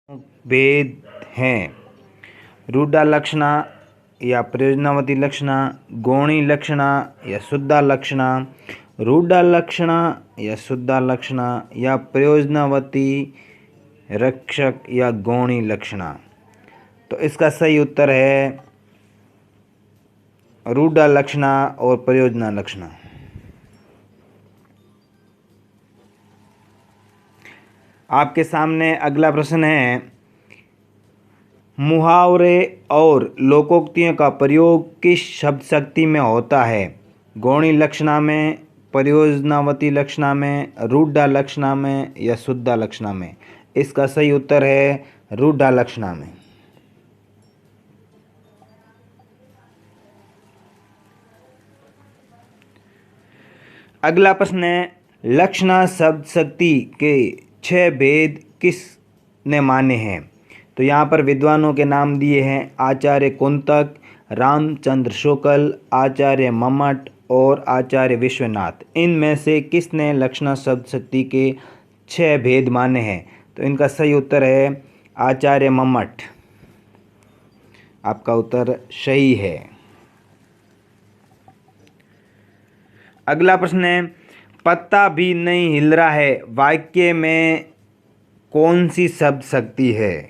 भेद हैं। रूढ़ा लक्षणा या प्रयोजनावती लक्षणा, गौणी लक्षणा या शुद्धा लक्षणा, रूढ़ा लक्षणा या शुद्धा लक्षणा या प्रयोजनावती रक्षक या गौणी लक्षणा। तो इसका सही उत्तर है रूढ़ा लक्षणा और प्रयोजना लक्षणा। आपके सामने अगला प्रश्न है, मुहावरे और लोकोक्तियों का प्रयोग किस शब्द शक्ति में होता है? गौणी लक्षणा में, प्रयोजनावती लक्षणा में, रूढ़ा लक्षणा में या शुद्धा लक्षणा में? इसका सही उत्तर है रूढ़ा लक्षणा में। अगला प्रश्न है, लक्षणा शब्द शक्ति के 6 भेद किसने माने हैं? तो यहाँ पर विद्वानों के नाम दिए हैं, आचार्य कुंतक, रामचंद्र शुक्ल, आचार्य मम्मट और आचार्य विश्वनाथ। इनमें से किसने लक्षणा शब्द शक्ति के 6 भेद माने हैं? तो इनका सही उत्तर है आचार्य मम्मट। आपका उत्तर सही है। अगला प्रश्न है, पत्ता भी नहीं हिल रहा है वाक्य में कौन सी शब्द शक्ति है?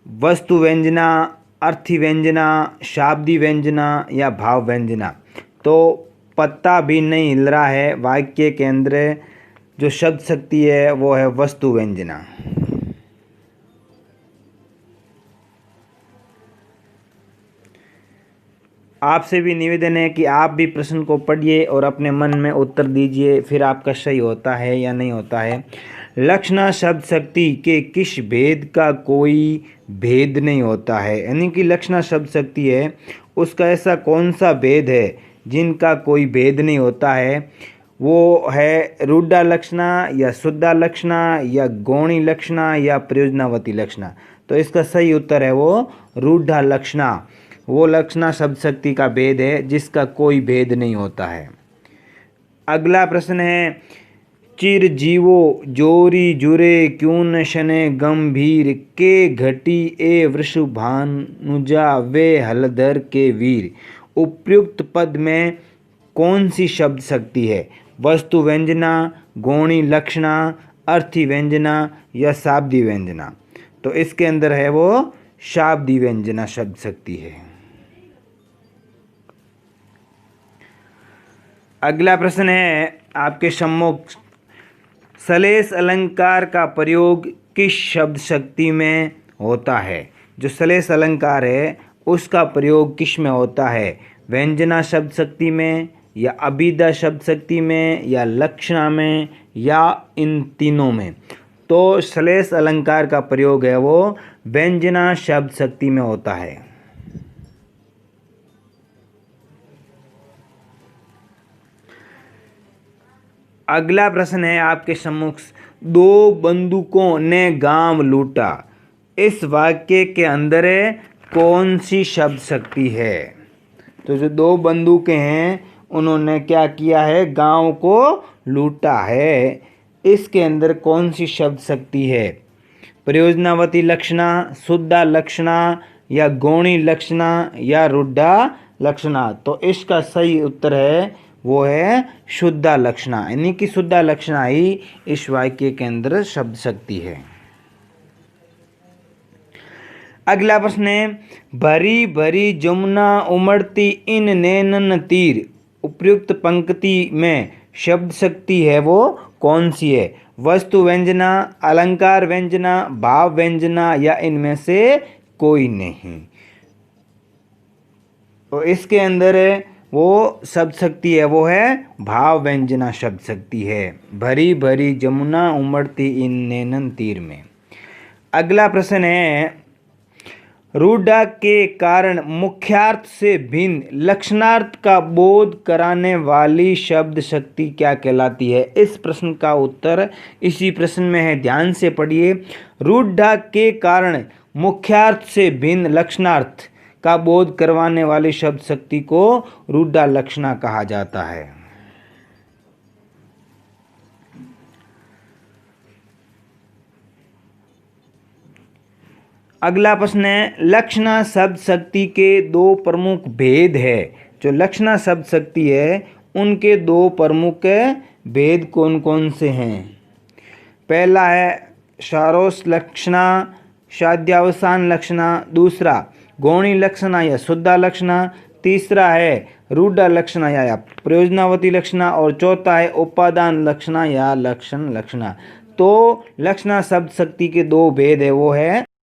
वस्तु व्यंजना, अर्थी व्यंजना, शाब्दी व्यंजना या भाव व्यंजना? तो पत्ता भी नहीं हिल रहा है वाक्य के अंदर जो शब्द शक्ति है वो है वस्तु व्यंजना। आपसे भी निवेदन है कि आप भी प्रश्न को पढ़िए और अपने मन में उत्तर दीजिए, फिर आपका सही होता है या नहीं होता है। लक्षणा शब्द शक्ति के किस भेद का कोई भेद नहीं होता है? यानी कि लक्षणा शब्द शक्ति है उसका ऐसा कौन सा भेद है जिनका कोई भेद नहीं होता है? वो है रूढ़ा लक्षणा या शुद्धा लक्षणा या गौणी लक्षणा या प्रयोजनावती लक्षणा। तो इसका सही उत्तर है वो रूढ़ा लक्षणा। वो लक्षणा शब्द शक्ति का भेद है जिसका कोई भेद नहीं होता है। अगला प्रश्न है, चिर जीवो जोरी जुरे क्यों न शने गंभीर के घटी ए वृषभानुजा वे हलधर के वीर। उपयुक्त पद में कौन सी शब्द शक्ति है? वस्तु व्यंजना, गौणी लक्षणा, अर्थी व्यंजना या शाब्दी व्यंजना? तो इसके अंदर है वो शाब्दी व्यंजना शब्द शक्ति है। अगला प्रश्न है आपके सम्मुख, श्लेष अलंकार का प्रयोग किस शब्द शक्ति में होता है? जो श्लेष अलंकार है उसका प्रयोग किस में होता है? व्यंजना शब्द शक्ति में या अभिधा शब्द शक्ति में या लक्षणा में या इन तीनों में? तो श्लेष अलंकार का प्रयोग है वो व्यंजना शब्द शक्ति में होता है। अगला प्रश्न है आपके सम्मुख, दो बंदूकों ने गांव लूटा। इस वाक्य के अंदर कौन सी शब्द शक्ति है? तो जो 2 बंदूकें हैं उन्होंने क्या किया है? गांव को लूटा है। इसके अंदर कौन सी शब्द शक्ति है? प्रयोजनावती लक्षणा, शुद्धा लक्षणा या गौणी लक्षणा या रूढ़ा लक्षणा? तो इसका सही उत्तर है वो है शुद्धा लक्षणा। यानी कि शुद्धा लक्षणा ही इस वाक्य के अंदर शब्द शक्ति है। अगला प्रश्न है, भरी भरी जमुना उमड़ती इन नैनन तीर। उपयुक्त पंक्ति में शब्द शक्ति है वो कौन सी है? वस्तु व्यंजना, अलंकार व्यंजना, भाव व्यंजना या इनमें से कोई नहीं? तो इसके अंदर वो शब्द शक्ति है वो है भाव व्यंजना शब्द शक्ति है। भरी भरी जमुना उमड़ती इन नैनन तीर में। अगला प्रश्न है, रूढ़ा के कारण मुख्यार्थ से भिन्न लक्षणार्थ का बोध कराने वाली शब्द शक्ति क्या कहलाती है? इस प्रश्न का उत्तर इसी प्रश्न में है, ध्यान से पढ़िए। रूढ़ा के कारण मुख्यार्थ से भिन्न लक्षणार्थ का बोध करवाने वाली शब्द शक्ति को रूढ़ा लक्षणा कहा जाता है। अगला प्रश्न है, लक्षणा शब्द शक्ति के दो प्रमुख भेद है। जो लक्षणा शब्द शक्ति है उनके दो प्रमुख भेद कौन कौन से हैं? पहला है सारोस लक्षणा, साध्यावसान लक्षणा। दूसरा गौणी लक्षणा या शुद्धा लक्षणा। तीसरा है रूढ़ा लक्षणा या प्रयोजनावती लक्षणा। और चौथा है उपादान लक्षणा या लक्षण लक्षणा। तो लक्षणा शब्द शक्ति के दो भेद है, वो है